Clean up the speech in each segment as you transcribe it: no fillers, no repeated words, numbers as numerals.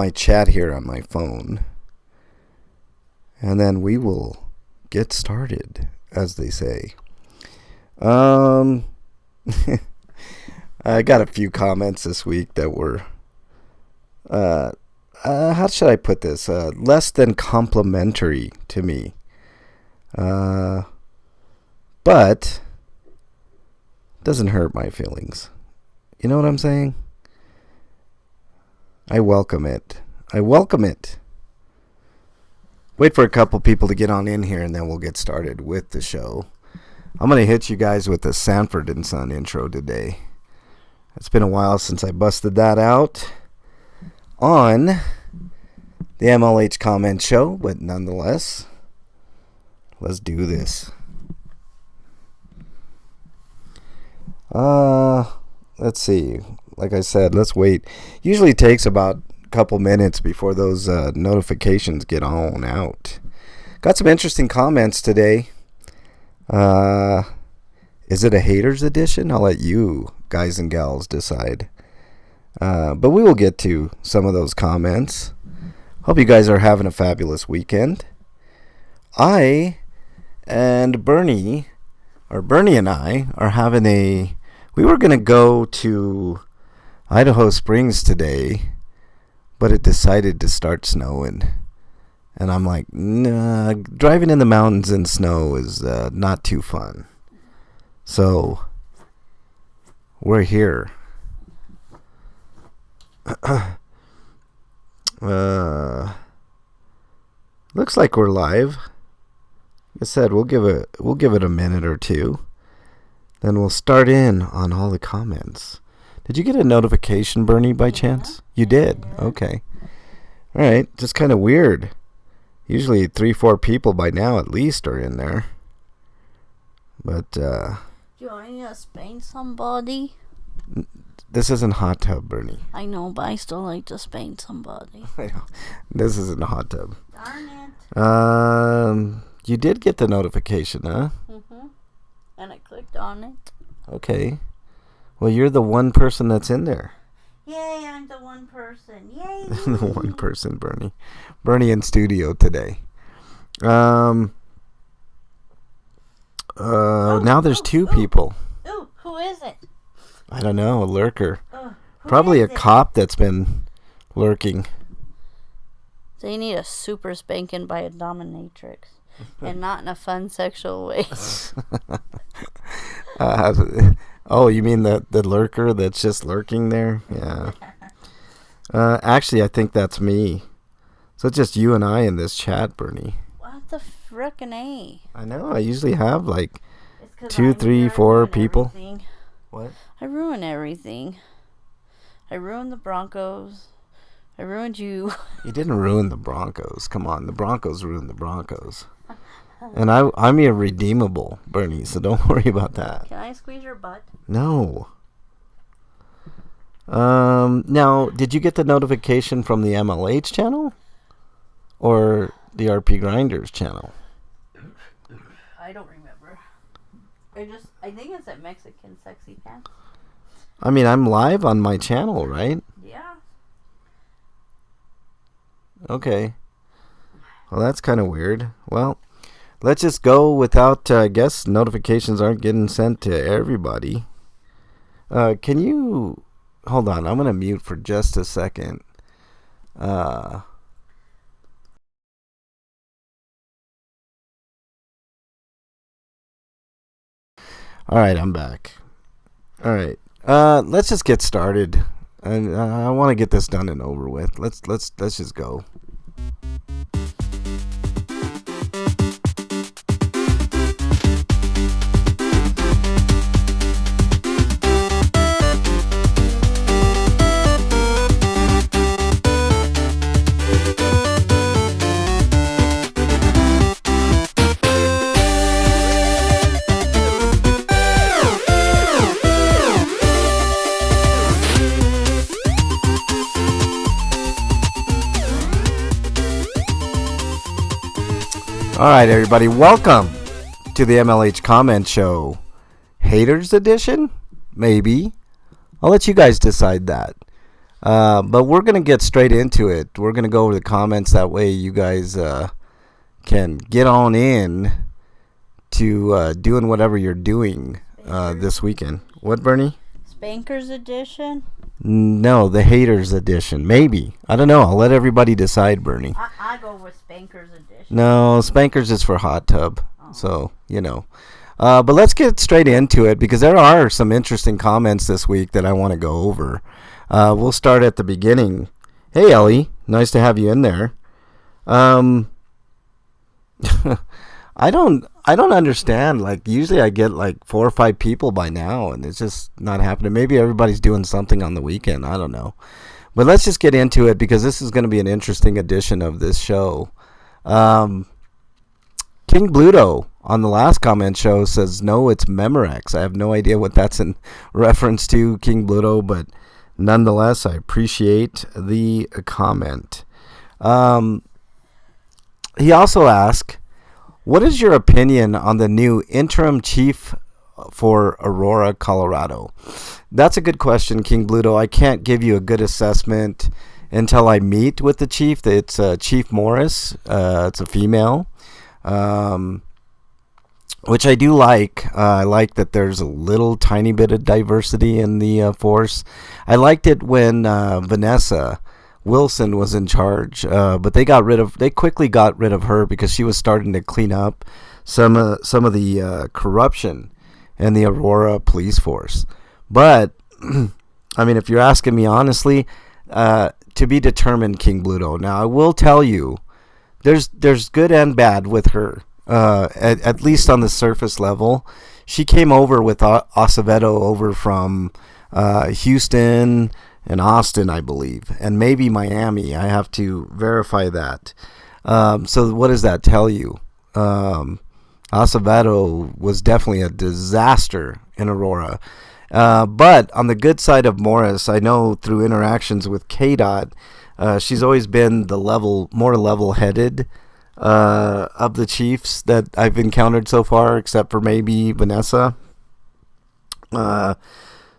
my chat here on my phone. And then we will get started, as they say. I got a few comments this week that were, how should I put this? Less than complimentary to me. But doesn't hurt my feelings. You know what I'm saying? I welcome it. Wait for a couple people to get on in here, and then we'll get started with the show. I'm going to hit you guys with the Sanford & Son intro today. It's been a while since I busted that out on the MLH Comment Show, but nonetheless, let's do this. Let's see. Like I said, let's wait. Usually takes about couple minutes before those notifications get on out. Got some interesting comments today. Is it a haters edition? I'll let you guys and gals decide. But we will get to some of those comments. Hope you guys are having a fabulous weekend. Bernie and I are having we were going to go to Idaho Springs today, but it decided to start snowing. And I'm like, nah, driving in the mountains in snow is not too fun. So, we're here. Looks like we're live. Like I said, we'll give it a minute or two. Then we'll start in on all the comments. Did you get a notification, Bernie, by chance? You did? Okay. All right. Just kind of weird. Usually 3-4 people by now at least are in there. But, do you want me to spank somebody? This isn't hot tub, Bernie. I know, but I still like to spank somebody. I know. This isn't a hot tub. Darn it. You did get the notification, huh? Mm-hmm. And I clicked on it. Okay. Well, you're the one person that's in there. Yay, I'm the one person. Yay. The one person, Bernie. Bernie in studio today. Now there's two people. Ooh, who is it? I don't know, a lurker. Probably a cop that's been lurking. They need a super spanking by a dominatrix. And not in a fun sexual way. Oh, you mean the lurker that's just lurking there? Yeah. Actually, I think that's me. So it's just you and I in this chat, Bernie. What the frickin' A? I know. I usually have like 2, 3, 4 people. Everything. What? I ruin everything. I ruined the Broncos. I ruined you. You didn't ruin the Broncos. Come on. The Broncos ruined the Broncos. And I'm irredeemable, Bernie, so don't worry about that. Can I squeeze your butt? No. Now, did you get the notification from the MLH channel? Or the RP Grinders channel? I don't remember. I think it's at Mexican Sexy Pants. I mean, I'm live on my channel, right? Yeah. Okay. Well, that's kind of weird. Well, let's just go without, I guess notifications aren't getting sent to everybody. Can you, hold on, I'm going to mute for just a second. Alright, I'm back. Alright, let's just get started. And I want to get this done and over with. Let's just go. Alright, everybody, welcome to the MLH Comment Show. Haters edition? Maybe. I'll let you guys decide that. But we're going to get straight into it. We're going to go over the comments. That way you guys can get on in to doing whatever you're doing this weekend. What, Bernie? Spankers edition? No, the haters edition. Maybe. I don't know. I'll let everybody decide, Bernie. I go with Spankers edition. No, Spankers is for hot tub. Oh. So, but let's get straight into it because there are some interesting comments this week that I want to go over. We'll start at the beginning. Hey, Ellie. Nice to have you in there. I don't understand. Like, usually I get like 4 or 5 people by now, and it's just not happening. Maybe everybody's doing something on the weekend. I don't know. But let's just get into it because this is going to be an interesting edition of this show. King Bluto on the last comment show says, no, it's Memorex. I have no idea what that's in reference to, King Bluto, but nonetheless, I appreciate the comment. He also asked, what is your opinion on the new interim chief for Aurora, Colorado? That's a good question, King Bluto. I can't give you a good assessment until I meet with the chief. It's Chief Morris. It's a female, which I do like. I like that there's a little tiny bit of diversity in the force. I liked it when Vanessa Wilson was in charge, but they quickly got rid of her because she was starting to clean up some of the corruption in the Aurora police force. But I mean, if you're asking me honestly, to be determined, King Bluto. Now I will tell you, there's good and bad with her. At least on the surface level, she came over with Acevedo over from Houston and Austin, I believe, and maybe Miami. I have to verify that. So what does that tell you? Acevedo was definitely a disaster in Aurora. But on the good side of Morris, I know through interactions with KDOT, she's always been the more level-headed of the chiefs that I've encountered so far, except for maybe Vanessa.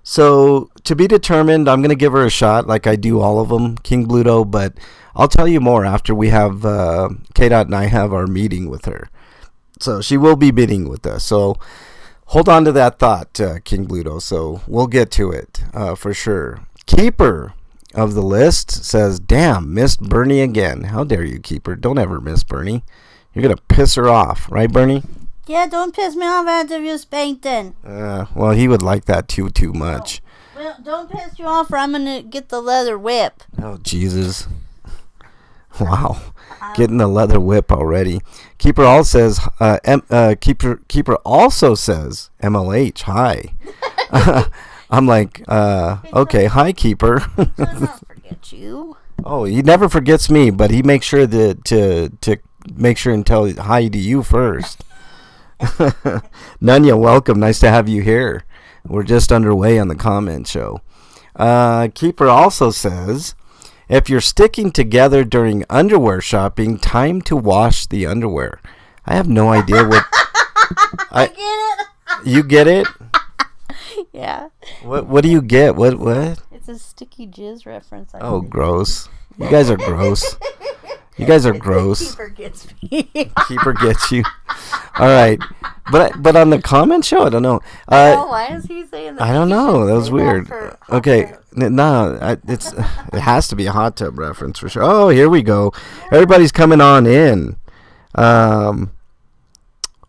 So to be determined, I'm going to give her a shot like I do all of them, King Bluto, but I'll tell you more after we have KDOT and I have our meeting with her. So she will be meeting with us. So hold on to that thought, King Bluto. So we'll get to it for sure. Keeper of the list says, damn, missed Bernie again. How dare you, Keeper? Don't ever miss Bernie. You're going to piss her off, right, Bernie? Yeah, don't piss me off after you spanked then. Well, he would like that too much. Oh. Well, don't piss you off or I'm going to get the leather whip. Oh, Jesus. Wow. Getting the leather whip already. Keeper also says, Keeper also says, MLH, hi. I'm like, okay, hi, Keeper. Does not forget you. Oh, he never forgets me, but he makes sure to make sure and tell hi to you first. Nunya, welcome. Nice to have you here. We're just underway on the comment show. Keeper also says, if you're sticking together during underwear shopping, time to wash the underwear. I have no idea what... I get it. You get it? Yeah. What do you get? What? It's a sticky jizz reference. Oh, gross. You guys are gross. You guys are gross. Keeper gets me. Keeper gets you. All right. But on the comment show, I don't know. Why is he saying that? I don't know. That was weird. Okay. No, it has to be a hot tub reference for sure. Oh, here we go. Everybody's coming on in.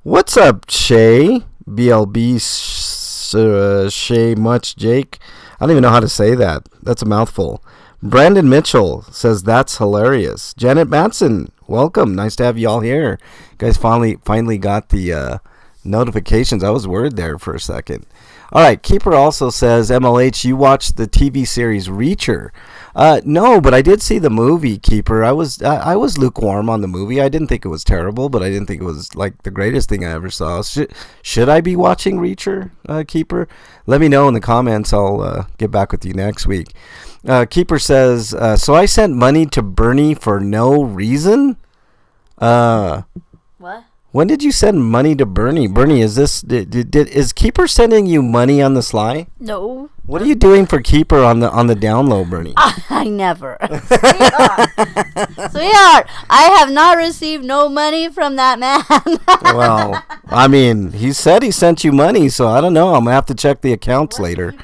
What's up, Shay? BLB Shay Much Jake. I don't even know how to say that. That's a mouthful. Brandon Mitchell says that's hilarious. Janet Matson, welcome. Nice to have you all here. You guys finally got the notifications. I was worried there for a second. All right, Keeper also says, MLH, you watched the TV series Reacher. No, but I did see the movie, Keeper. I was lukewarm on the movie. I didn't think it was terrible, but I didn't think it was like the greatest thing I ever saw. Should I be watching Reacher, Keeper? Let me know in the comments. I'll get back with you next week. Keeper says, so I sent money to Bernie for no reason? What? When did you send money to Bernie? Bernie, is Keeper sending you money on the sly? No. What are you doing for Keeper on the down low, Bernie? I never. Sweetheart, I have not received no money from that man. Well, I mean, he said he sent you money, so I don't know. I'm going to have to check the accounts later.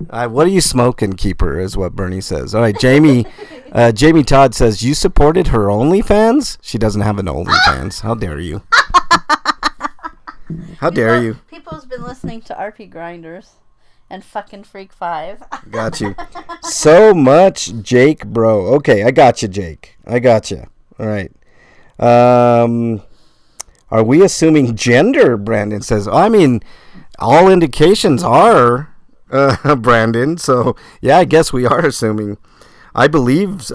What are you smoking, Keeper, is what Bernie says. All right, Jamie Todd says, you supported her OnlyFans? She doesn't have an OnlyFans. How dare you? How dare you? People's been listening to RP Grinders and fucking Freak 5. Got you. So much, Jake, bro. Okay, I got you, Jake. I got you. All right. Are we assuming gender, Brandon says. I mean, all indications are... Brandon, so yeah, I guess we are assuming. I believe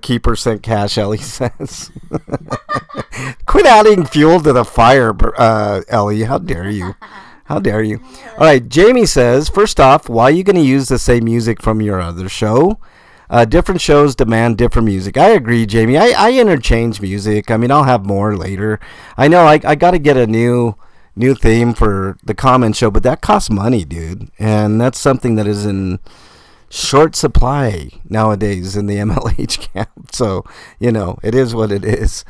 Keeper sent cash, Ellie says. Quit adding fuel to the fire, Ellie. How dare you? How dare you? All right, Jamie says, first off, why are you going to use the same music from your other show? Different shows demand different music. I agree, Jamie. I interchange music. I mean, I'll have more later. I know I got to get a new theme for the comment show, but that costs money, dude, and that's something that is in short supply nowadays in the MLH camp. So it is what it is.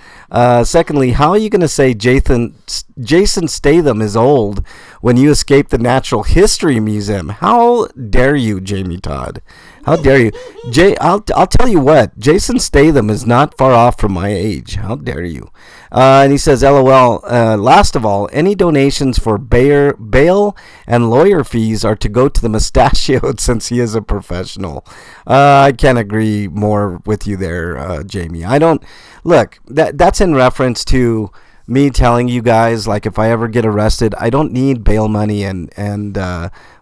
Secondly, how are you going to say Jason Statham is old when you escape the Natural History Museum? How dare you, Jamie Todd? How dare you? I'll tell you what, Jason Statham is not far off from my age. How dare you? And he says, LOL, last of all, any donations for bail and lawyer fees are to go to the mustachioed since he is a professional. I can't agree more with you there, Jamie. I don't... Look, that's in reference to me telling you guys, like, if I ever get arrested, I don't need bail money and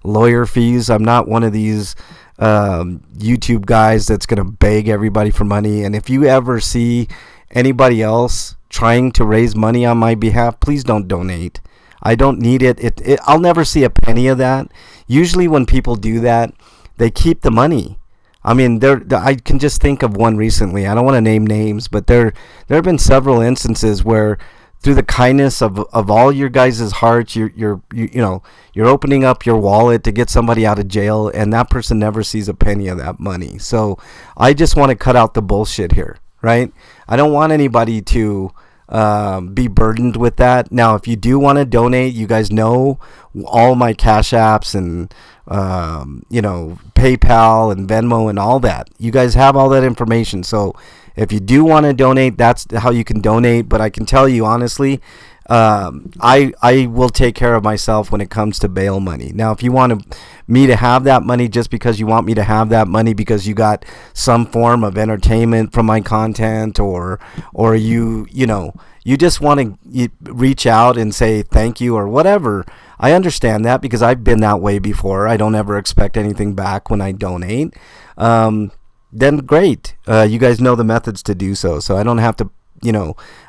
lawyer fees. I'm not one of these... YouTube guys that's gonna beg everybody for money. And if you ever see anybody else trying to raise money on my behalf, please don't donate. I don't need it. I'll never see a penny of that. Usually when people do that, they keep the money. I mean, I can just think of one recently. I don't want to name names, but there have been several instances where through the kindness of all your guys' hearts, you're opening up your wallet to get somebody out of jail, and that person never sees a penny of that money. So I just want to cut out the bullshit here, right? I don't want anybody to be burdened with that. Now, if you do want to donate, you guys know all my Cash Apps and PayPal and Venmo and all that. You guys have all that information. So if you do want to donate, that's how you can donate. But I can tell you honestly, I will take care of myself when it comes to bail money. Now, if you want me to have that money just because you want me to have that money because you got some form of entertainment from my content, or you just want to reach out and say thank you or whatever, I understand that because I've been that way before. I don't ever expect anything back when I donate. Then great. You guys know the methods to do so. So I don't have to,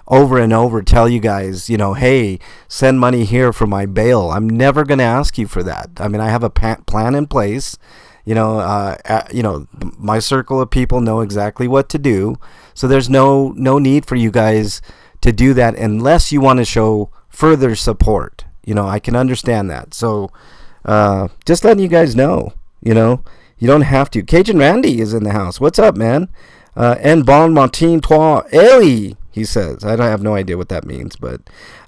over and over tell you guys, hey, send money here for my bail. I'm never going to ask you for that. I mean, I have a plan in place. My circle of people know exactly what to do. So there's no need for you guys to do that unless you want to show further support. I can understand that. So just letting you guys know, you don't have to. Cajun Randy is in the house. What's up, man? En bon matin toi, Ellie, he says. I have no idea what that means, but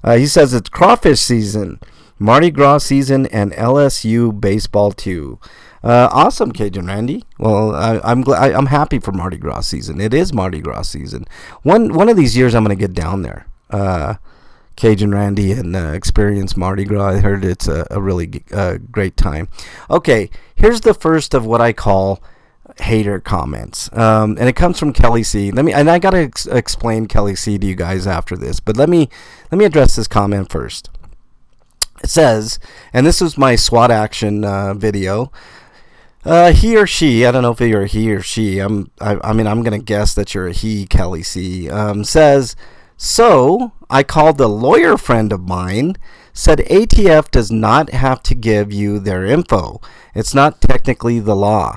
he says it's crawfish season, Mardi Gras season, and LSU baseball too. Awesome, Cajun Randy. Well, I'm happy for Mardi Gras season. It is Mardi Gras season. One of these years I'm going to get down there, Cajun Randy, and experience Mardi Gras. I heard it's a really great time. Okay, here's the first of what I call hater comments, and it comes from Kelly C. I gotta explain Kelly C to you guys after this, but let me address this comment first. It says, and this was my SWAT action video. He or she, I don't know if you're a he or she. I'm gonna guess that you're a he, Kelly C. Says, so I called a lawyer friend of mine, said ATF does not have to give you their info. It's not technically the law.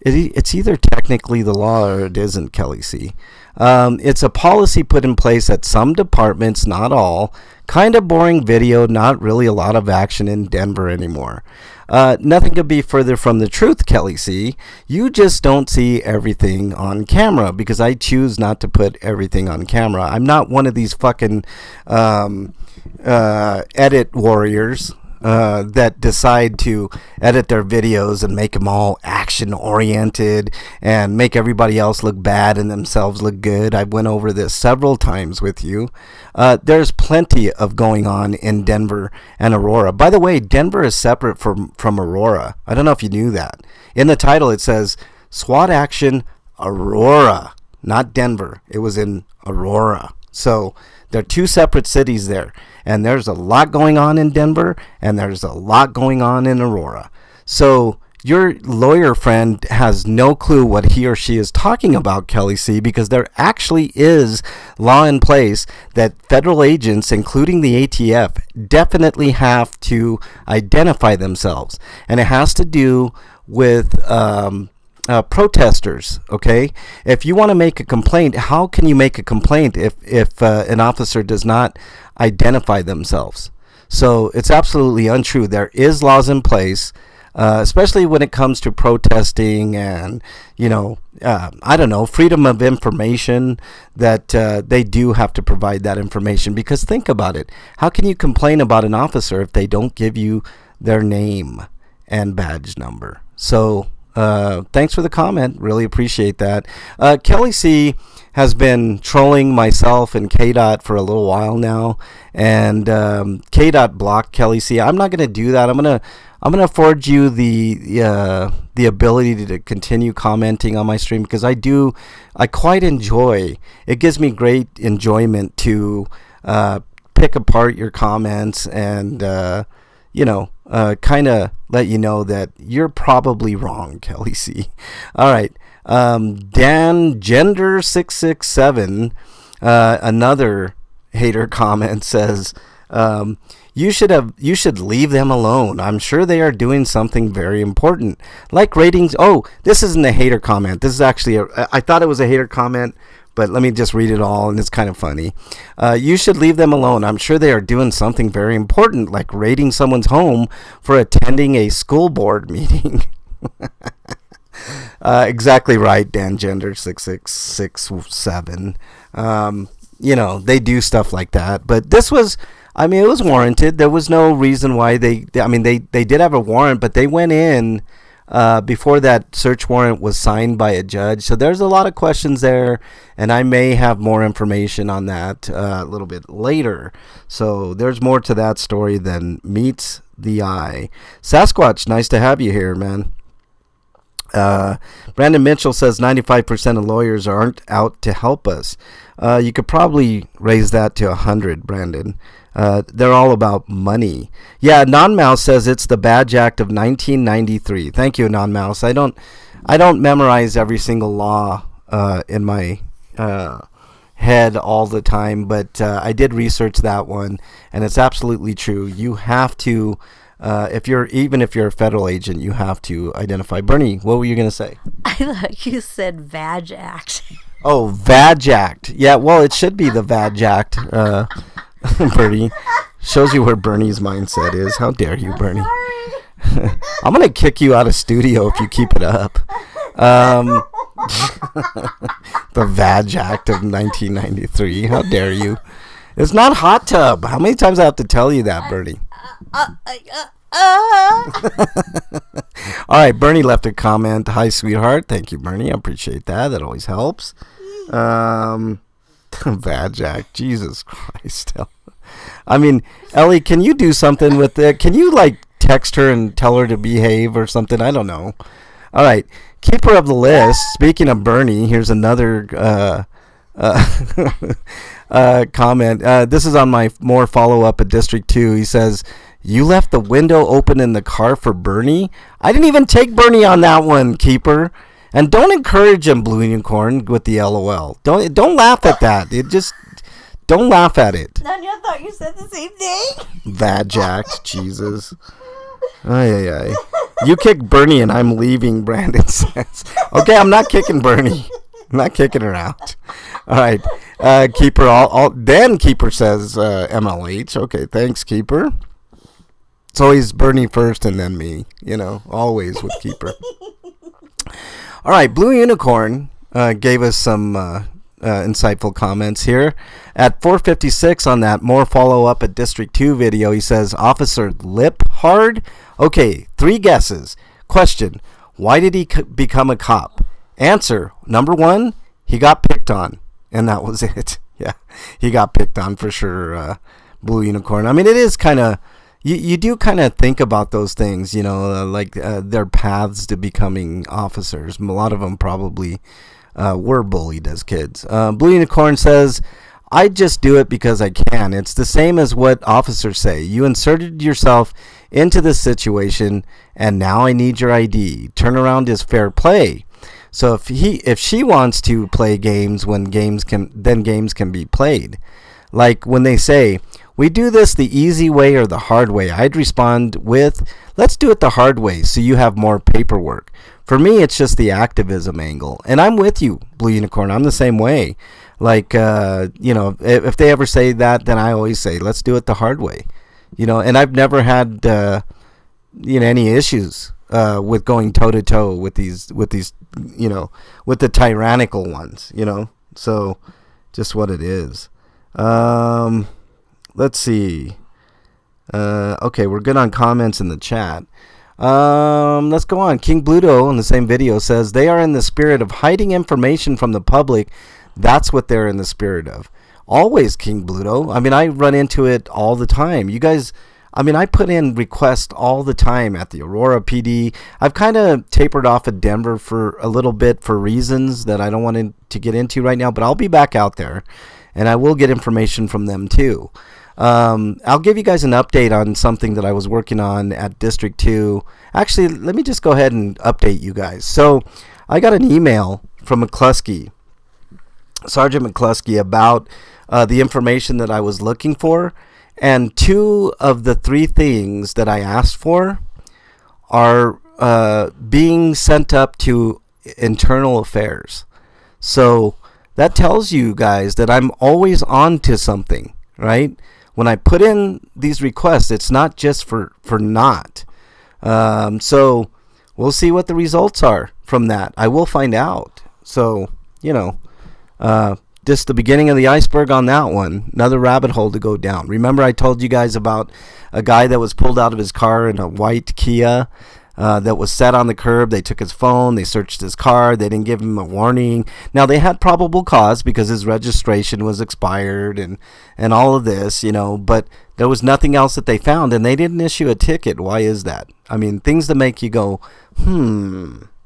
It's either technically the law or it isn't, Kelly C. It's a policy put in place at some departments, not all. Kind of boring video, not really a lot of action in Denver anymore. Nothing could be further from the truth, Kelly C. You just don't see everything on camera because I choose not to put everything on camera. I'm not one of these fucking edit warriors that decide to edit their videos and make them all action oriented and make everybody else look bad and themselves look good. I went over this several times with you. There's plenty of going on in Denver and Aurora. By the way, Denver is separate from Aurora. I don't know if you knew that. In the title it says SWAT Action Aurora, not Denver. It was in Aurora. So they're two separate cities there. And there's a lot going on in Denver, and there's a lot going on in Aurora. So your lawyer friend has no clue what he or she is talking about, Kelly C., because there actually is law in place that federal agents, including the ATF, definitely have to identify themselves. And it has to do with protesters. Okay, if you want to make a complaint, how can you make a complaint if an officer does not identify themselves? So it's absolutely untrue. There is laws in place, especially when it comes to protesting and I don't know, freedom of information, that they do have to provide that information. Because think about it, how can you complain about an officer if they don't give you their name and badge number? So thanks for the comment. Really appreciate that. Kelly C has been trolling myself and KDOT for a little while now, and KDOT blocked Kelly C. I'm not going to do that. I'm gonna afford you the ability to continue commenting on my stream, because I quite enjoy. It gives me great enjoyment to pick apart your comments and kind of let you know that you're probably wrong, Kelly C. All right. Dan Gender 667, another hater comment, says, you should leave them alone. I'm sure they are doing something very important, like ratings. Oh, this isn't a hater comment. This is actually I thought it was a hater comment, but let me just read it all, and it's kind of funny. You should leave them alone. I'm sure they are doing something very important, like raiding someone's home for attending a school board meeting. Exactly right, Dan Gender 6667. They do stuff like that. But this was, it was warranted. There was no reason why they did have a warrant, but they went in before that search warrant was signed by a judge. So there's a lot of questions there, and I may have more information on that a little bit later. So there's more to that story than meets the eye. Sasquatch, nice to have you here, man. Brandon Mitchell says 95% of lawyers aren't out to help us. You could probably raise that to 100, Brandon. They're all about money. Yeah, Non-Mouse says it's the Badge Act of 1993. Thank you, Non-Mouse. I don't memorize every single law in my head all the time, but I did research that one, and it's absolutely true. You have to, if you're a federal agent, you have to identify. Bernie, what were you going to say? I thought you said Vag Act. Oh, Vag Act. Yeah, well, it should be the Vag Act. Bernie, shows you where Bernie's mindset is. How dare you, Bernie? I'm gonna kick you out of studio if you keep it up. The Vag Act of 1993. How dare you? It's not hot tub. How many times I have to tell you that, Bernie? All right, Bernie left a comment. Hi, sweetheart. Thank you, Bernie. I appreciate that. That always helps. Vag Act. Jesus Christ. Ellie, can you do something with it? Can you, text her and tell her to behave or something? I don't know. All right. Keeper of the list. Speaking of Bernie, here's another comment. This is on my more follow-up at District 2. He says, you left the window open in the car for Bernie? I didn't even take Bernie on that one, Keeper. And don't encourage him, Blue Unicorn, with the LOL. Don't laugh at that. Don't laugh at it. None, I thought you said the same thing. Vag Act, Jesus. Ay, ay, ay. You kick Bernie and I'm leaving, Brandon says. Okay, I'm not kicking Bernie. I'm not kicking her out. All right. Keeper, then Keeper says MLH. Okay, thanks, Keeper. It's always Bernie first and then me. Always with Keeper. All right, Blue Unicorn gave us some insightful comments here. At 4:56 on that more follow-up at District 2 video, he says, Officer Lip Hard? Okay, 3 guesses. Question, why did he become a cop? Answer, number 1, he got picked on. And that was it. Yeah, he got picked on for sure, Blue Unicorn. I mean, it is kind of, you do kind of think about those things, like their paths to becoming officers. A lot of them probably were bullied as kids. Blue Unicorn says, I just do it because I can. It's the same as what officers say. You inserted yourself into this situation, and now I need your ID. Turnaround is fair play. So if she wants to play games when games can be played. Like when they say, we do this the easy way or the hard way, I'd respond with, let's do it the hard way so you have more paperwork. For me, it's just the activism angle. And I'm with you, Blue Unicorn. I'm the same way. Like, if they ever say that, then I always say, let's do it the hard way. And I've never had, any issues with going toe-to-toe with these, with the tyrannical ones, So, just what it is. Let's see. Okay, we're good on comments in the chat. Let's go on. King Bluto in the same video says, they are in the spirit of hiding information from the public. That's what they're in the spirit of. Always, King Bluto. I mean, I run into it all the time. You guys, I put in requests all the time at the Aurora PD. I've kind of tapered off at Denver for a little bit for reasons that I don't want to get into right now, but I'll be back out there, and I will get information from them too. I'll give you guys an update on something that I was working on at District 2. Actually, let me just go ahead and update you guys. So I got an email from McCluskey, Sergeant McCluskey, about the information that I was looking for. And 2 of the 3 things that I asked for are being sent up to internal affairs. So that tells you guys that I'm always on to something, right? When I put in these requests, it's not just for naught. So we'll see what the results are from that. I will find out. So, just the beginning of the iceberg on that one. Another rabbit hole to go down. Remember I told you guys about a guy that was pulled out of his car in a white Kia that was set on the curb. They took his phone. They searched his car. They didn't give him a warning. Now, they had probable cause because his registration was expired and all of this, but there was nothing else that they found, and they didn't issue a ticket. Why is that? I mean, things that make you go,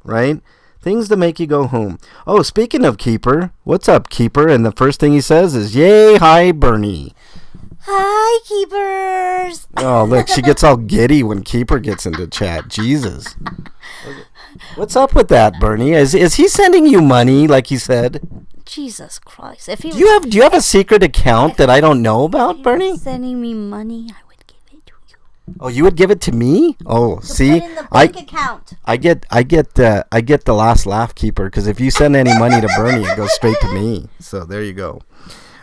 right? Things that make you go home. Oh, speaking of Keeper, what's up, Keeper? And the first thing he says is, yay, hi, Bernie. Hi, Keepers. Oh, look, she gets all giddy when Keeper gets into chat. Jesus. What's up with that, Bernie? Is he sending you money, like he said? Jesus Christ. If he do you have a secret account that I don't know about, Bernie? Sending me money, I would give it to you. Oh, you would give it to me? Oh, see, put in the bank account. I get the last laugh, Keeper, because if you send any money to Bernie, it goes straight to me. So there you go.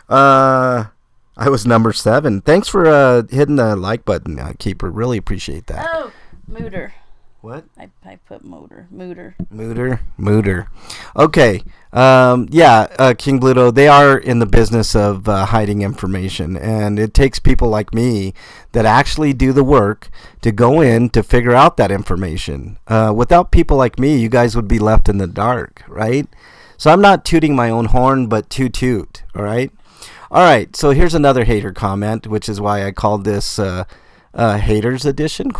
I was number 7. Thanks for hitting the like button, Keeper. Really appreciate that. Oh, mooter. What? I put mooter. Mooter. Okay. King Bluto, they are in the business of hiding information, and it takes people like me that actually do the work to go in to figure out that information. Without people like me, you guys would be left in the dark, right? So I'm not tooting my own horn, but toot, all right? All right, so here's another hater comment, which is why I called this haters edition, ?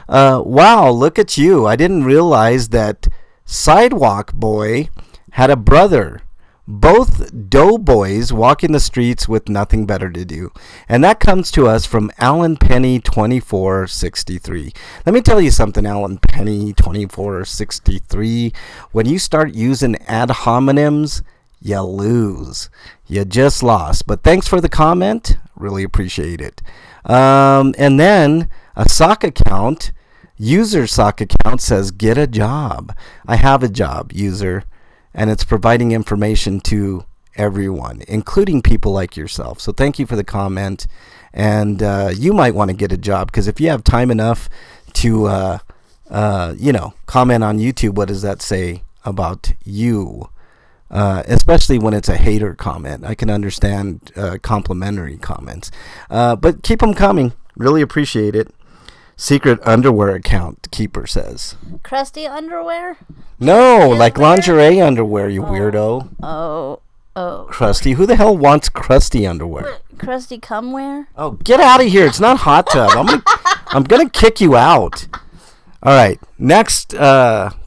Wow, look at you. I didn't realize that Sidewalk Boy had a brother. Both doughboys walking the streets with nothing better to do. And that comes to us from Alan Penny 2463. Let me tell you something, Alan Penny 2463. When you start using ad hominems, you lose. You just lost. But thanks for the comment. Really appreciate it. And then A sock account, user sock account says, get a job. I have a job, user, and it's providing information to everyone, including people like yourself. So thank you for the comment. And you might want to get a job, because if you have time enough to, comment on YouTube, what does that say about you? Especially when it's a hater comment. I can understand complimentary comments. But keep them coming. Really appreciate it. Secret underwear account, Keeper says. Crusty underwear? No, like lingerie underwear, you weirdo. Oh. Crusty? Who the hell wants crusty underwear? Crusty cumwear? Oh, get out of here. It's not hot tub. I'm gonna kick you out. All right. Next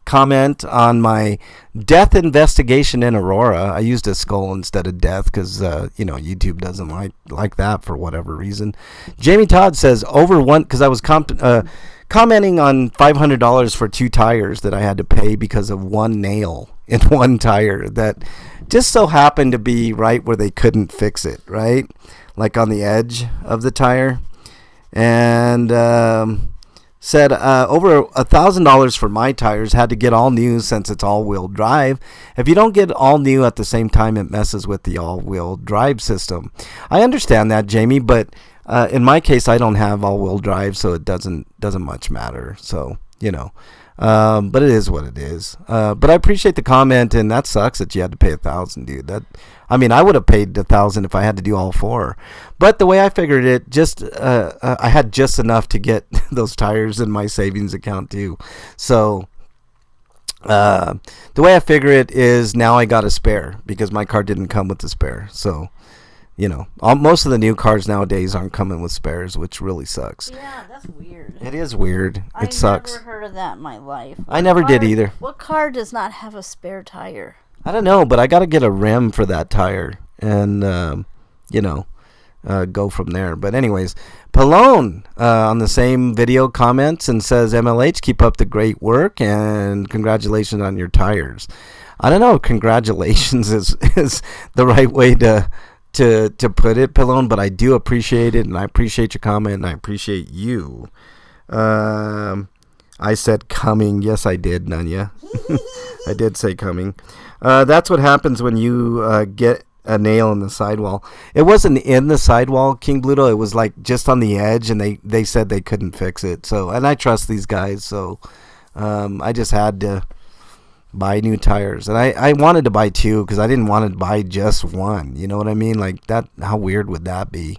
comment on my death investigation in Aurora. I used a skull instead of death because, YouTube doesn't like that for whatever reason. Jamie Todd says, because I was commenting on $500 for 2 tires that I had to pay because of one nail in one tire that just so happened to be right where they couldn't fix it, right? Like on the edge of the tire. And said over $1,000 for my tires, had to get all new since it's all-wheel drive. If you don't get all new at the same time, it messes with the all-wheel drive system. I understand that, Jamie, but in my case, I don't have all-wheel drive, so it doesn't much matter. So, but it is what it is. But I appreciate the comment, and that sucks that you had to pay $1,000, dude. I would have paid $1,000 if I had to do all 4. But the way I figured it, I had just enough to get those tires in my savings account too. So the way I figure it is now I got a spare because my car didn't come with the spare. So, most of the new cars nowadays aren't coming with spares, which really sucks. Yeah, that's weird. It is weird. It sucks. I never heard of that in my life. I never did either. What car does not have a spare tire? I don't know, but I got to get a rim for that tire and, go from there. But anyways, Pallone on the same video comments and says, MLH, keep up the great work and congratulations on your tires. I don't know, congratulations is the right way to put it, Pallone, but I do appreciate it, and I appreciate your comment, and I appreciate you. I said coming. Yes, I did, Nunya. I did say coming. That's what happens when you get a nail in the sidewall. It wasn't in the sidewall, King Bluto. It was like just on the edge, and they said they couldn't fix it. So, and I trust these guys, so I just had to buy new tires. And I wanted to buy 2 because I didn't want to buy just one. You know what I mean? Like that. How weird would that be?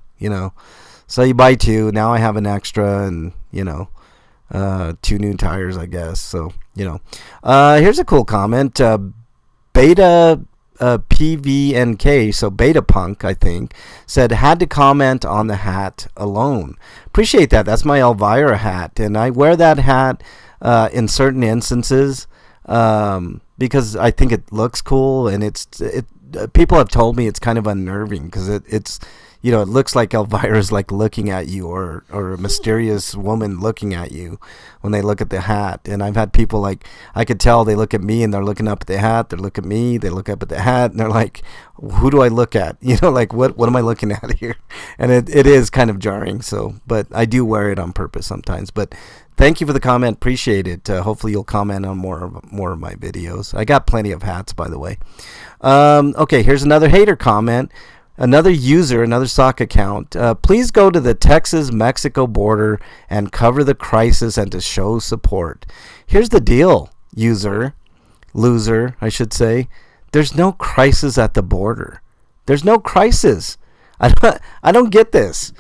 So you buy 2. Now I have an extra, and 2 new tires, I guess. So here's a cool comment. Beta PVNK, so Beta Punk, I think, said, had to comment on the hat alone. Appreciate that. That's my Elvira hat, and I wear that hat in certain instances because I think it looks cool, and people have told me it's kind of unnerving because it's it looks like Elvira's like looking at you, or a mysterious woman looking at you when they look at the hat. And I've had people like, I could tell they look at me and they're looking up at the hat. They look at me, they look up at the hat, and they're like, who do I look at? Like what am I looking at here? And it is kind of jarring. So, but I do wear it on purpose sometimes. But thank you for the comment. Appreciate it. Hopefully you'll comment on more of my videos. I got plenty of hats, by the way. Okay, here's another hater comment. Another user, another sock account. Please go to the Texas-Mexico border and cover the crisis and to show support. Here's the deal, loser, I should say. There's no crisis at the border. There's no crisis. I don't get this.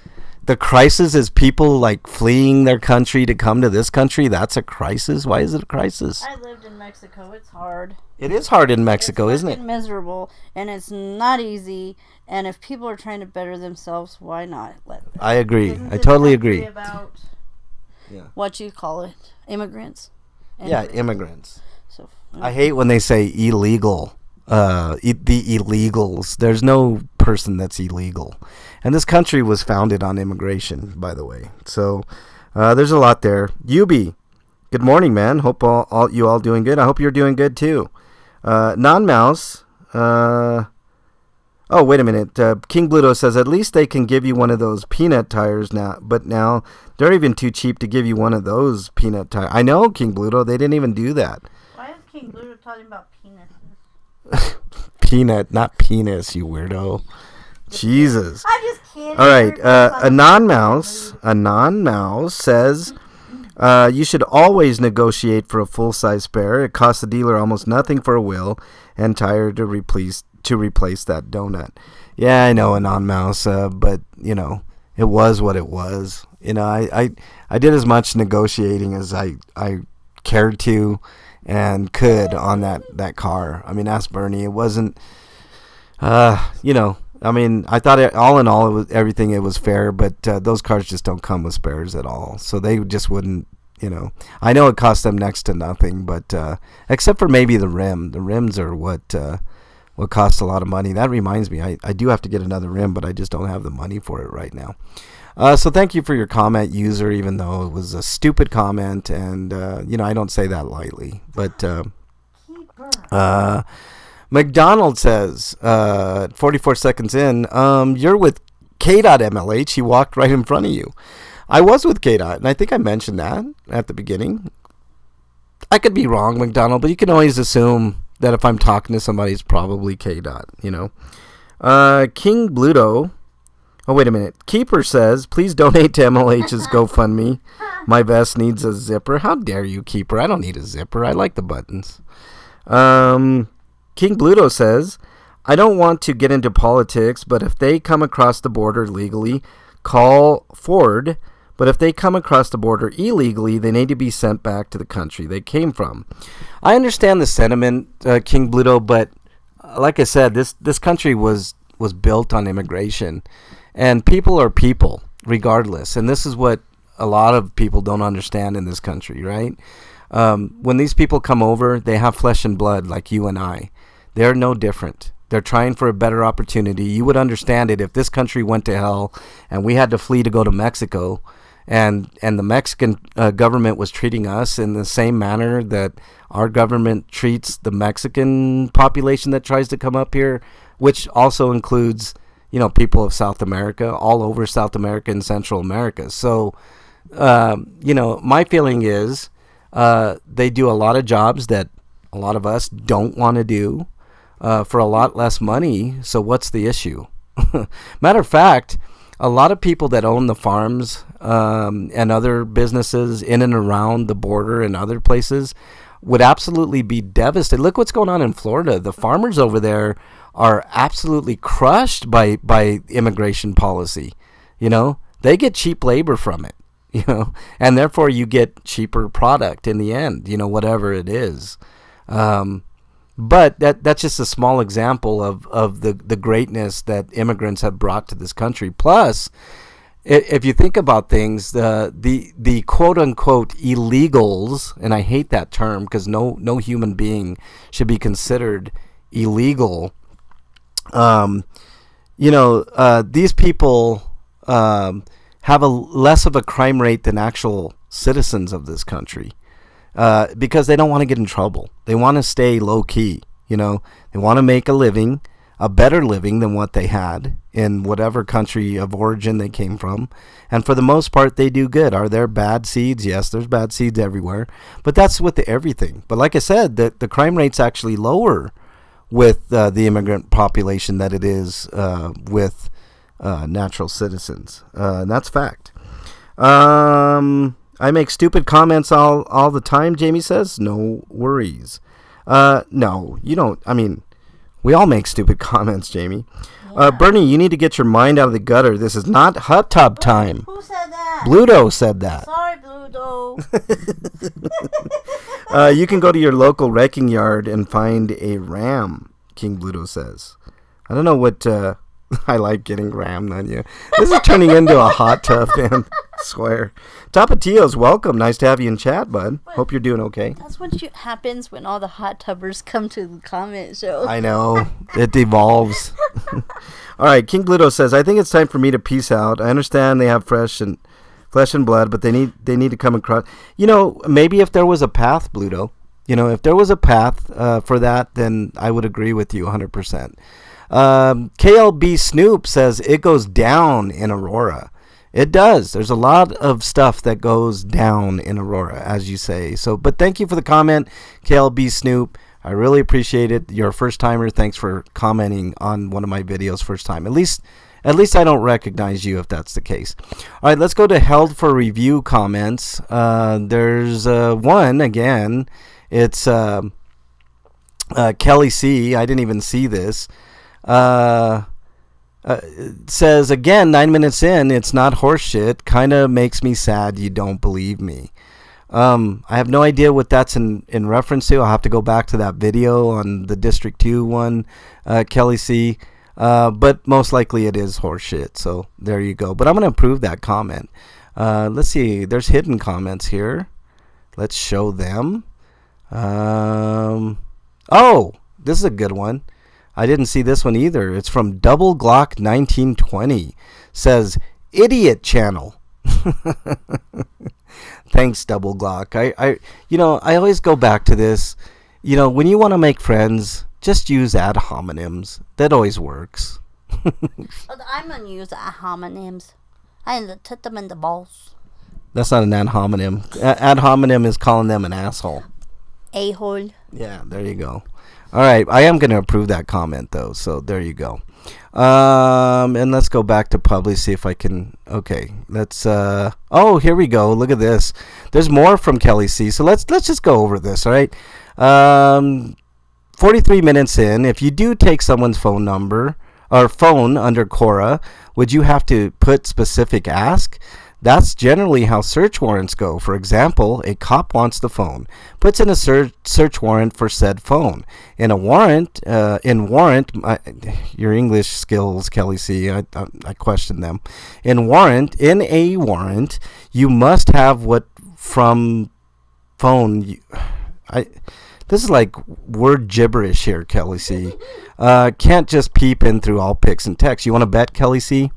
The crisis is people like fleeing their country to come to this country. That's a crisis. Why is it a crisis? I lived in Mexico. It's hard. It is hard in Mexico, isn't it? It's miserable, and it's not easy. And if people are trying to better themselves, why not let them? I agree. I totally agree. About what you call it, immigrants. Yeah, immigrants. So I hate when they say illegal. The illegals. There's no person that's illegal. And this country was founded on immigration, by the way. So there's a lot there. Yubi, good morning, man. Hope you all doing good. I hope you're doing good too. Non-mouse. Oh, wait a minute. King Bluto says, at least they can give you one of those peanut tires now. But now they're even too cheap to give you one of those peanut tires. I know, King Bluto. They didn't even do that. Why is King Bluto talking about penises? Peanut, not penis, you weirdo. Jesus. I'm just kidding. All right. A non-mouse says, you should always negotiate for a full-size spare. It costs the dealer almost nothing for a wheel and tire to replace that donut. Yeah, I know, a non-mouse, but it was what it was. I did as much negotiating as I cared to and could on that car. I mean, ask Bernie. It wasn't, I thought all in all, everything was fair, but those cars just don't come with spares at all. So they just wouldn't, I know it cost them next to nothing, but except for maybe the rim. The rims are what costs a lot of money. That reminds me, I do have to get another rim, but I just don't have the money for it right now. So thank you for your comment, user, even though it was a stupid comment, and I don't say that lightly. But McDonald says, 44 seconds in, you're with K.MLH. He walked right in front of you. I was with K.Dot, and I think I mentioned that at the beginning. I could be wrong, McDonald, but you can always assume that if I'm talking to somebody, it's probably K.Dot, King Bluto. Oh, wait a minute. Keeper says, please donate to MLH's GoFundMe. My vest needs a zipper. How dare you, Keeper? I don't need a zipper. I like the buttons. King Bluto says, I don't want to get into politics, but if they come across the border legally, call Ford. But if they come across the border illegally, they need to be sent back to the country they came from. I understand the sentiment, King Bluto, but like I said, this country was built on immigration. And people are people, regardless. And this is what a lot of people don't understand in this country, right? When these people come over, they have flesh and blood like you and I. They're no different. They're trying for a better opportunity. You would understand it if this country went to hell and we had to flee to go to Mexico, and the Mexican government was treating us in the same manner that our government treats the Mexican population that tries to come up here, which also includes people of South America, all over South America and Central America. So, my feeling is they do a lot of jobs that a lot of us don't want to do for a lot less money. So what's the issue? Matter of fact, a lot of people that own the farms and other businesses in and around the border and other places would absolutely be devastated. Look what's going on in Florida. The farmers over there are absolutely crushed by immigration policy. They get cheap labor from it, and therefore you get cheaper product in the end, whatever it is. But that's just a small example of the greatness that immigrants have brought to this country. Plus, if you think about things, the quote unquote illegals, and I hate that term because no human being should be considered illegal. These people have a less of a crime rate than actual citizens of this country. Because they don't want to get in trouble. They want to stay low key. They want to make a living, a better living than what they had in whatever country of origin they came from. And for the most part, they do good. Are there bad seeds? Yes, there's bad seeds everywhere. But that's with everything. But like I said, the crime rate's actually lower with the immigrant population than it is with natural citizens. And that's fact. I make stupid comments all the time, Jamie says. No worries. No, you don't. I mean, we all make stupid comments, Jamie. Yeah. Bernie, you need to get your mind out of the gutter. This is not hot tub time. Who said that? Bluto said that. Sorry, Bluto. You can go to your local wrecking yard and find a ram, King Bluto says. I don't know what... I like getting rammed on you. This is turning into a hot tub, man. Swear. Tapatio's welcome. Nice to have you in chat, bud. Hope you're doing okay. That's what happens when all the hot tubbers come to the comment show. I know. It devolves. All right. King Bluto says, I think it's time for me to peace out. I understand they have flesh and blood, but they need to come across. Maybe if there was a path, Bluto, if there was a path for that, then I would agree with you 100%. KLB Snoop says it goes down in Aurora. It does. There's a lot of stuff that goes down in Aurora, as you say. So, but thank you for the comment, KLB Snoop. I really appreciate it. You're a first timer. Thanks for commenting on one of my videos first time. At least I don't recognize you if that's the case. All right, let's go to held for review comments. There's one again. It's Kelly C. I didn't even see this. Says again, 9 minutes in, it's not horseshit. Kind of makes me sad you don't believe me. I have no idea what that's in reference to. I'll have to go back to that video on the District 2 one, Kelly C. But most likely it is horseshit. So there you go. But I'm going to approve that comment. Let's see. There's hidden comments here. Let's show them. Oh, this is a good one. I didn't see this one either. It's from Double Glock 1920. Says, idiot channel. Thanks, Double Glock. I always go back to this. When you want to make friends, just use ad hominems. That always works. I'm going to use ad hominems. I hit them in the balls. That's not an ad hominem. Ad hominem is calling them an asshole. A-hole. Yeah, there you go. All right, I am going to approve that comment, though, so there you go. And let's go back to Publi, see if I can... Okay, let's... Oh, here we go. Look at this. There's more from Kelly C. So let's just go over this, all right? 43 minutes in, if you do take someone's phone number or phone under Cora, would you have to put specific ask? That's generally how search warrants go. For example, a cop wants the phone, puts in a search warrant for said phone. In a warrant, your English skills, Kelly C, I question them. In a warrant, you must have what from phone. This is like word gibberish here, Kelly C. Can't just peep in through all pics and texts. You want to bet, Kelly C?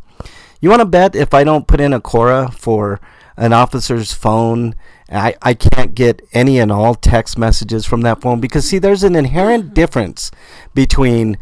You want to bet if I don't put in a Cora for an officer's phone, I can't get any and all text messages from that phone? Because, see, there's an inherent difference between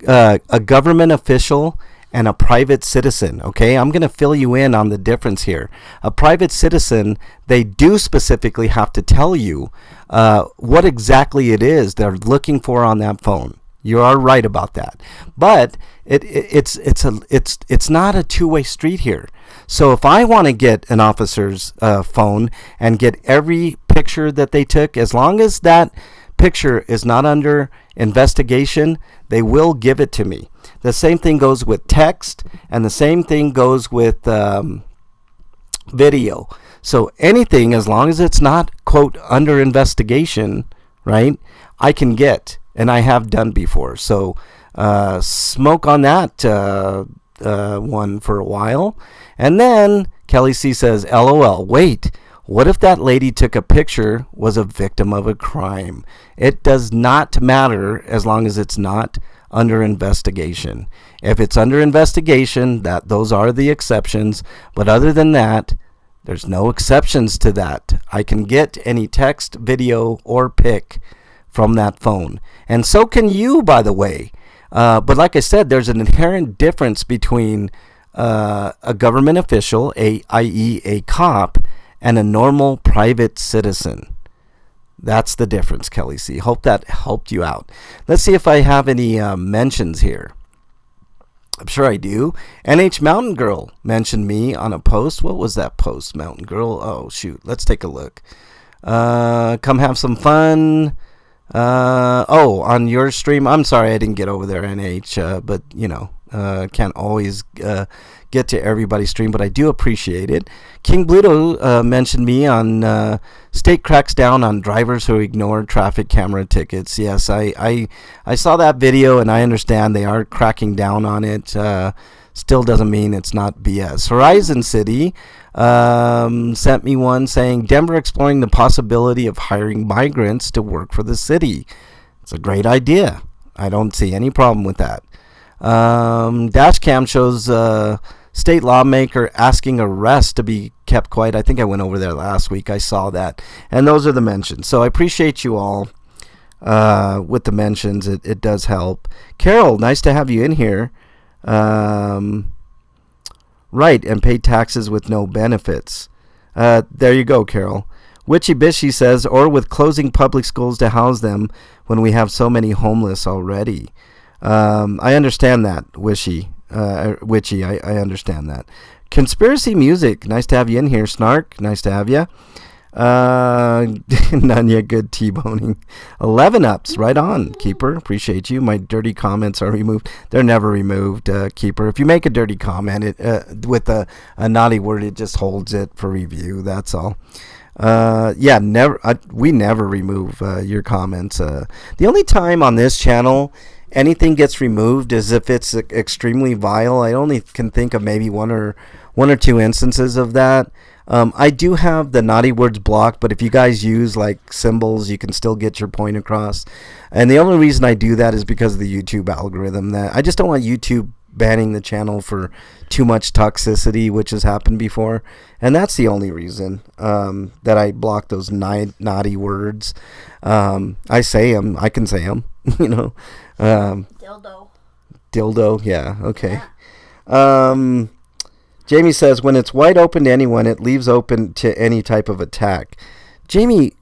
a government official and a private citizen, okay? I'm going to fill you in on the difference here. A private citizen, they do specifically have to tell you what exactly it is they're looking for on that phone. You are right about that, but it's not a two-way street here. So if I want to get an officer's phone and get every picture that they took, as long as that picture is not under investigation, they will give it to me. The same thing goes with text, and the same thing goes with video. So anything, as long as it's not, quote, under investigation, right, I can get. And I have done before. So smoke on that one for a while. And then Kelly C says, LOL, wait, what if that lady took a picture, was a victim of a crime? It does not matter as long as it's not under investigation. If it's under investigation, those are the exceptions. But other than that, there's no exceptions to that. I can get any text, video, or pic from that phone. And so can you, by the way. But like I said, there's an inherent difference between a government official, i.e. a cop, and a normal private citizen. That's the difference, Kelly C. Hope that helped you out. Let's see if I have any mentions here. I'm sure I do. NH Mountain Girl mentioned me on a post. What was that post, Mountain Girl? Oh, shoot. Let's take a look. Come have some fun. On your stream. I'm sorry I didn't get over there, NH, but can't always get to everybody's stream, but I do appreciate it. King Bluto mentioned me on state cracks down on drivers who ignore traffic camera tickets. Yes, I saw that video, and I understand they are cracking down on it. Still doesn't mean it's not BS. Horizon City sent me one saying, Denver exploring the possibility of hiring migrants to work for the city. It's a great idea. I don't see any problem with that. Dashcam shows state lawmaker asking arrest to be kept quiet. I think I went over there last week. I saw that. And those are the mentions. So I appreciate you all. with the mentions. It does help. Carol, nice to have you in here. Right, and pay taxes with no benefits. There you go, Carol. Witchy Bishy says, or with closing public schools to house them when we have so many homeless already. I understand that, Witchy. I understand that. Conspiracy Music, nice to have you in here. Snark, nice to have you. Nanya, good T-boning. 11 ups, right on, Keeper. Appreciate you. My dirty comments are removed. They're never removed, Keeper. If you make a dirty comment with a naughty word, it just holds it for review. That's all. We never remove your comments. The only time on this channel anything gets removed is if it's extremely vile. I only can think of maybe one or two instances of that. I do have the naughty words blocked, but if you guys use like symbols, you can still get your point across. And the only reason I do that is because of the YouTube algorithm. That I just don't want YouTube banning the channel for too much toxicity, which has happened before. And that's the only reason that I block those naughty words. I say them. I can say them. Dildo. Yeah. Okay. Yeah. Jamie says, when it's wide open to anyone, it leaves open to any type of attack. Jamie,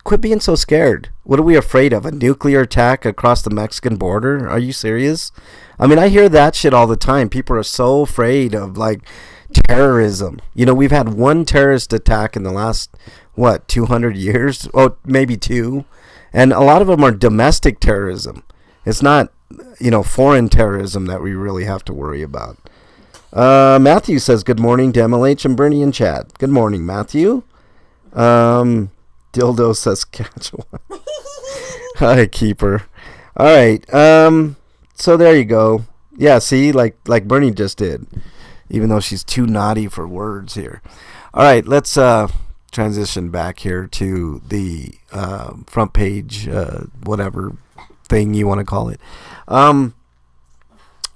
quit being so scared. What are we afraid of? A nuclear attack across the Mexican border? Are you serious? I mean, I hear that shit all the time. People are so afraid of, like, terrorism. We've had one terrorist attack in the last, 200 years? Oh, maybe two. And a lot of them are domestic terrorism. It's not, foreign terrorism that we really have to worry about. Matthew says, good morning to MLH and Bernie and Chad. Good morning, Matthew. Dildo says, catch one. Hi, Keeper. All right. So there you go. Yeah, see, like Bernie just did, even though she's too naughty for words here. All right, let's transition back here to the front page, whatever thing you want to call it.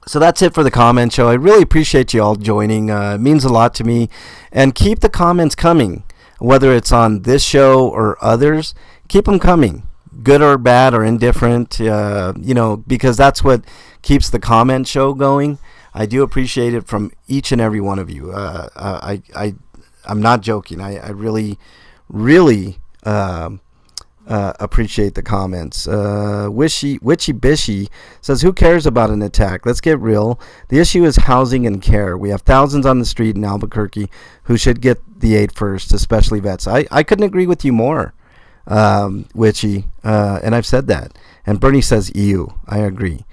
So that's it for the comment show. I really appreciate you all joining. It means a lot to me. And keep the comments coming, whether it's on this show or others. Keep them coming, good or bad or indifferent, because that's what keeps the comment show going. I do appreciate it from each and every one of you. I'm not joking. I really, really appreciate the comments. Witchy Bishy says, who cares about an attack? Let's get real. The issue is housing and care. We have thousands on the street in Albuquerque who should get the aid first, especially vets. I couldn't agree with you more, Witchy, and I've said that. And Bernie says, ew. I agree.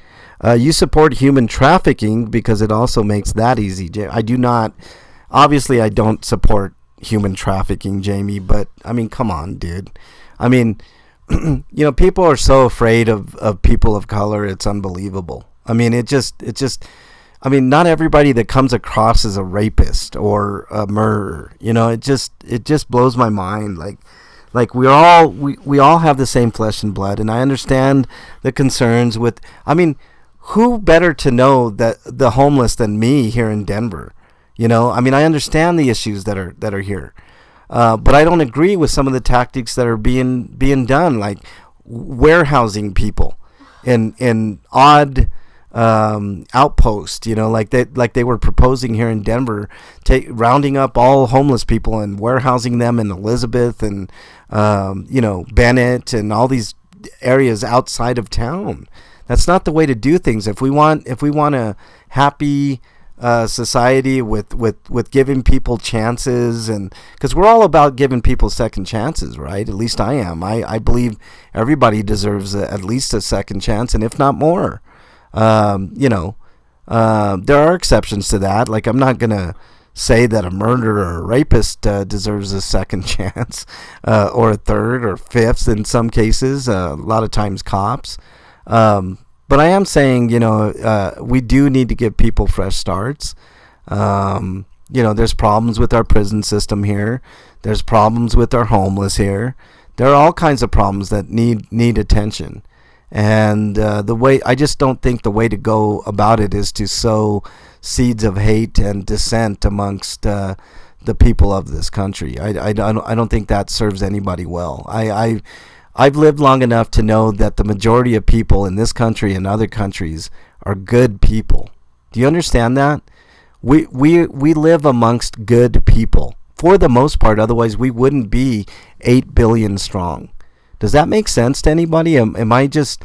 You support human trafficking because it also makes that easy. I do not. Obviously, I don't support human trafficking, Jamie, but, I mean, come on, dude. I mean, people are so afraid of people of color. It's unbelievable. I mean, not everybody that comes across as a rapist or a murderer, it just blows my mind. Like we all have the same flesh and blood. And I understand the concerns with, who better to know that the homeless than me here in Denver? I understand the issues that are here. But I don't agree with some of the tactics that are being done, like warehousing people in odd outposts, like they were proposing here in Denver, rounding up all homeless people and warehousing them in Elizabeth and Bennett and all these areas outside of town. That's not the way to do things. If we want a happy society with giving people chances, and because we're all about giving people second chances, right? At least I am. I believe everybody deserves at least a second chance, and if not more. There are exceptions to that. Like, I'm not gonna say that a murderer or a rapist deserves a second chance, or a third or fifth in some cases. A lot of times cops. But I am saying, we do need to give people fresh starts. There's problems with our prison system here. There's problems with our homeless here. There are all kinds of problems that need attention. And I just don't think the way to go about it is to sow seeds of hate and dissent amongst the people of this country. I don't think that serves anybody well. I've lived long enough to know that the majority of people in this country and other countries are good people. Do you understand that? We live amongst good people for the most part. Otherwise, we wouldn't be 8 billion strong. Does that make sense to anybody? Am I just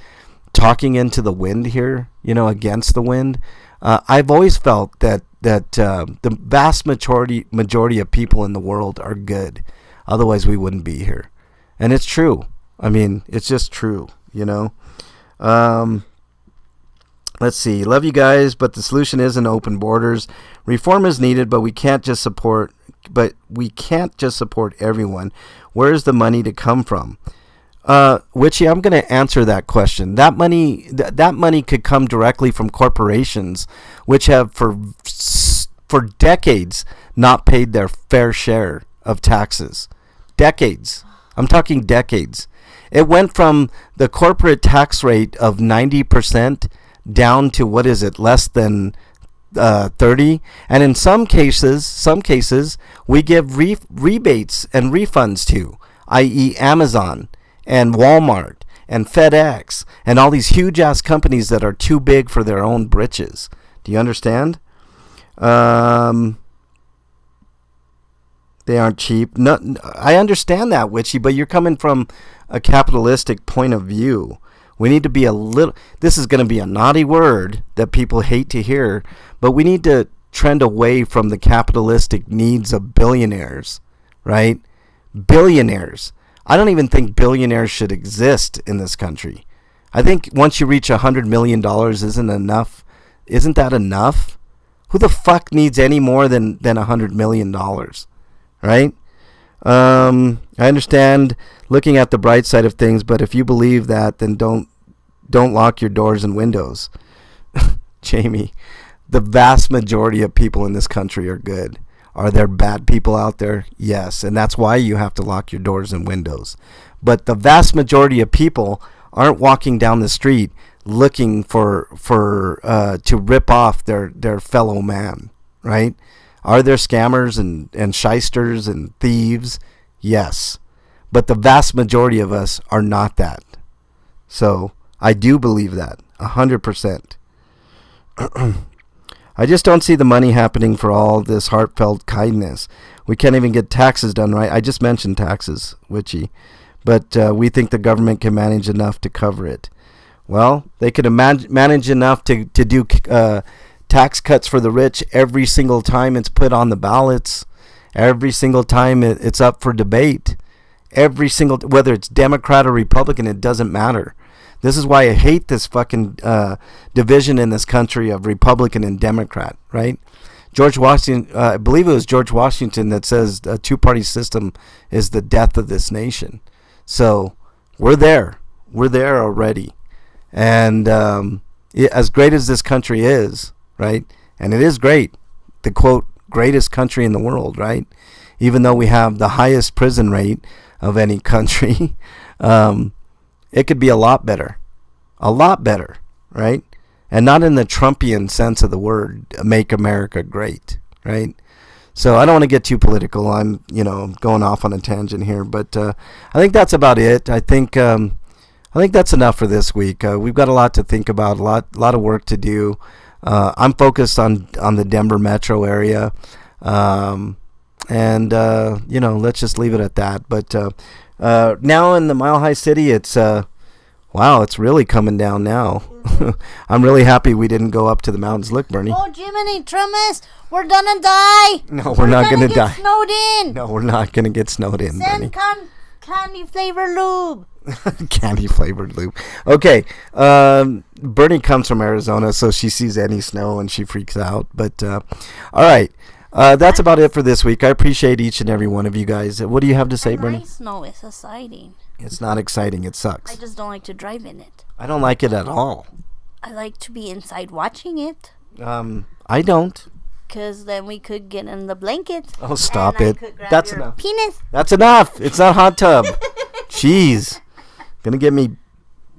talking into the wind here? Against the wind. I've always felt that the vast majority of people in the world are good. Otherwise, we wouldn't be here. And it's true. I mean, it's just true. Let's see. Love you guys, but the solution isn't open borders. Reform is needed, but we can't just support everyone. Where is the money to come from? Witchy, I'm going to answer that question. That money could come directly from corporations, which have for decades not paid their fair share of taxes. Decades. I'm talking decades. It went from the corporate tax rate of 90% down to, less than 30, and in some cases we give rebates and refunds to, i.e. Amazon and Walmart and FedEx and all these huge ass companies that are too big for their own britches. Do you understand? They aren't cheap. No, I understand that, Witchy, but you're coming from a capitalistic point of view. We need to be this is going to be a naughty word that people hate to hear, but we need to trend away from the capitalistic needs of billionaires, right? Billionaires. I don't even think billionaires should exist in this country. I think once you reach $100 million isn't enough. Isn't that enough? Who the fuck needs any more than $100 million, right? I understand looking at the bright side of things, but if you believe that, then don't lock your doors and windows. Jamie, the vast majority of people in this country are good. Are there bad people out there? Yes, and that's why you have to lock your doors and windows. But the vast majority of people aren't walking down the street looking for to rip off their fellow man, right? Are there scammers and shysters and thieves? Yes. But the vast majority of us are not that. So I do believe that 100%. I just don't see the money happening for all this heartfelt kindness. We can't even get taxes done right. I just mentioned taxes, Witchy. But we think the government can manage enough to cover it. Well, they could manage enough to do tax cuts for the rich every single time it's put on the ballots. Every single time it's up for debate. Whether it's Democrat or Republican, it doesn't matter. This is why I hate this fucking division in this country of Republican and Democrat, right? George Washington, I believe it was George Washington that says a two-party system is the death of this nation. So we're there. We're there already. And as great as this country is, right? And it is great. The quote, greatest country in the world, right? Even though we have the highest prison rate of any country, it could be a lot better, right? And not in the Trumpian sense of the word, make America great, right? So I don't want to get too political. I'm, going off on a tangent here, but I think that's about it. I think that's enough for this week. We've got a lot to think about, a lot of work to do. I'm focused on the Denver metro area, and let's just leave it at that. But now in the Mile High City, it's it's really coming down now. I'm really happy we didn't go up to the mountains. Look, Bernie. Oh, Jiminy Trumas, we're gonna die. No, we're not gonna die. Snowed in. No, we're not gonna get snowed in, Bernie. Send candy flavored lube. Candy flavored lube. Okay. Bernie comes from Arizona, so she sees any snow and she freaks out. But all right. That's about it for this week. I appreciate each and every one of you guys. What do you have to say, Bernie? Nice snow is exciting. It's not exciting. It sucks. I just don't like to drive in it. I don't like it at all. I like to be inside watching it. I don't. Because then we could get in the blanket. Oh, stop it. That's enough. Penis. That's enough. It's not hot tub. Jeez. Gonna get me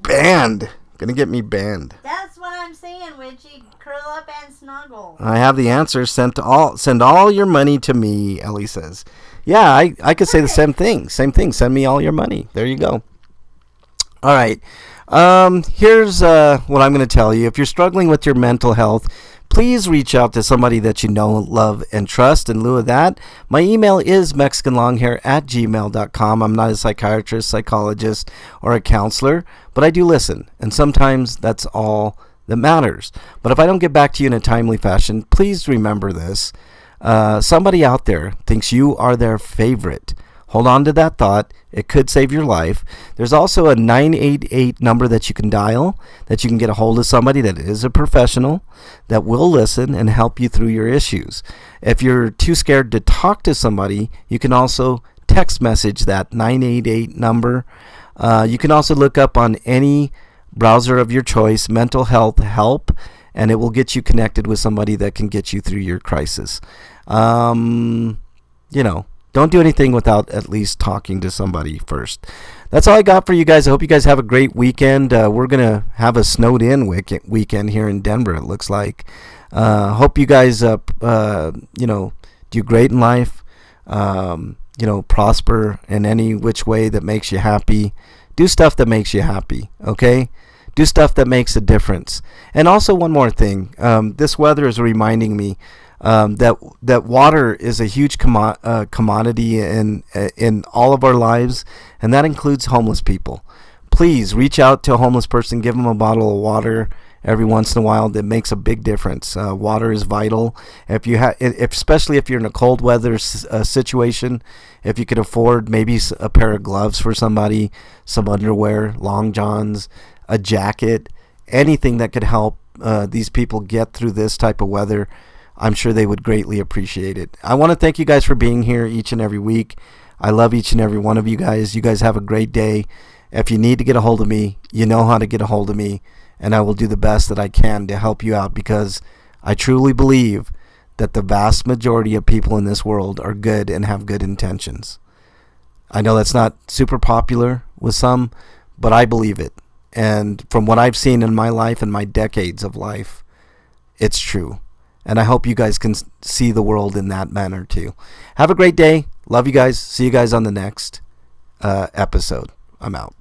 banned. That's what I'm saying, Witchy. Curl up and snuggle. I have the answer. Send all your money to me, Ellie says. Yeah, I could say the same thing. Send me all your money. There you go. All right. Here's what I'm going to tell you. If you're struggling with your mental health, please reach out to somebody that you know, love, and trust. In lieu of that, my email is mexicanlonghair@gmail.com. I'm not a psychiatrist, psychologist, or a counselor, but I do listen, and sometimes that's all that matters. But if I don't get back to you in a timely fashion, please remember this. Somebody out there thinks you are their favorite. Hold on to that thought. It could save your life. There's also a 988 number that you can dial, that you can get a hold of somebody that is a professional that will listen and help you through your issues. If you're too scared to talk to somebody, you can also text message that 988 number. You can also look up on any browser of your choice, mental health help, and it will get you connected with somebody that can get you through your crisis. Don't do anything without at least talking to somebody first. That's all I got for you guys. I hope you guys have a great weekend. We're going to have a snowed-in weekend here in Denver, it looks like. Hope you guys, do great in life. Prosper in any which way that makes you happy. Do stuff that makes you happy, okay? Do stuff that makes a difference. And also one more thing. This weather is reminding me that water is a huge commodity in all of our lives, and that includes homeless people. Please reach out to a homeless person, give them a bottle of water every once in a while. That makes a big difference. Water is vital. Especially if you're in a cold weather situation, if you can afford maybe a pair of gloves for somebody, some underwear, long johns, a jacket, anything that could help these people get through this type of weather, I'm sure they would greatly appreciate it. I want to thank you guys for being here each and every week. I love each and every one of you guys. You guys have a great day. If you need to get a hold of me, you know how to get a hold of me, and I will do the best that I can to help you out, because I truly believe that the vast majority of people in this world are good and have good intentions. I know that's not super popular with some, but I believe it. And from what I've seen in my life and my decades of life, it's true. And I hope you guys can see the world in that manner too. Have a great day. Love you guys. See you guys on the next episode. I'm out.